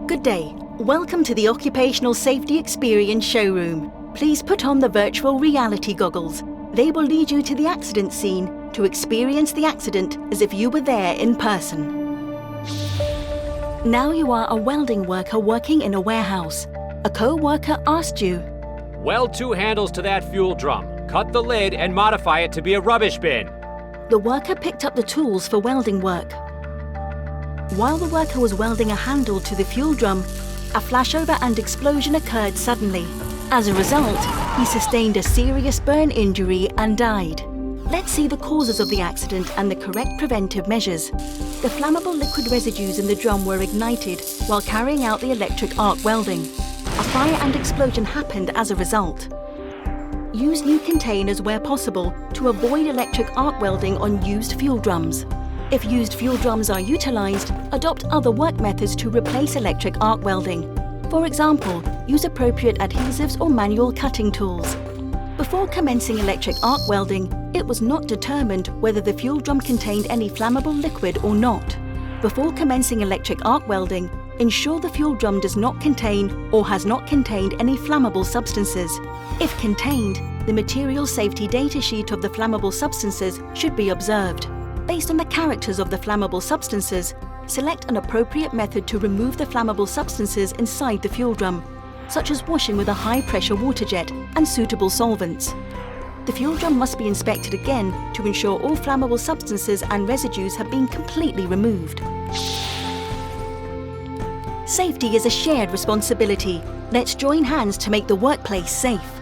Good day. Welcome to the Occupational Safety Experience showroom. Please put on the virtual reality goggles. They will lead you to the accident scene to experience the accident as if you were there in person. Now you are a welding worker working in a warehouse. A co-worker asked you, "Weld 2 handles to that fuel drum. Cut the lid and modify it to be a rubbish bin." The worker picked up the tools for welding work. While the worker was welding a handle to the fuel drum, a flashover and explosion occurred suddenly. As a result, he sustained a serious burn injury and died. Let's see the causes of the accident and the correct preventive measures. The flammable liquid residues in the drum were ignited while carrying out the electric arc welding. A fire and explosion happened as a result. Use new containers where possible to avoid electric arc welding on used fuel drums. If used fuel drums are utilized, adopt other work methods to replace electric arc welding. For example, use appropriate adhesives or manual cutting tools. Before commencing electric arc welding, it was not determined whether the fuel drum contained any flammable liquid or not. Before commencing electric arc welding, ensure the fuel drum does not contain or has not contained any flammable substances. If contained, the material safety data sheet of the flammable substances should be observed. Based on the characters of the flammable substances, select an appropriate method to remove the flammable substances inside the fuel drum, such as washing with a high-pressure water jet and suitable solvents. The fuel drum must be inspected again to ensure all flammable substances and residues have been completely removed. Safety is a shared responsibility. Let's join hands to make the workplace safe.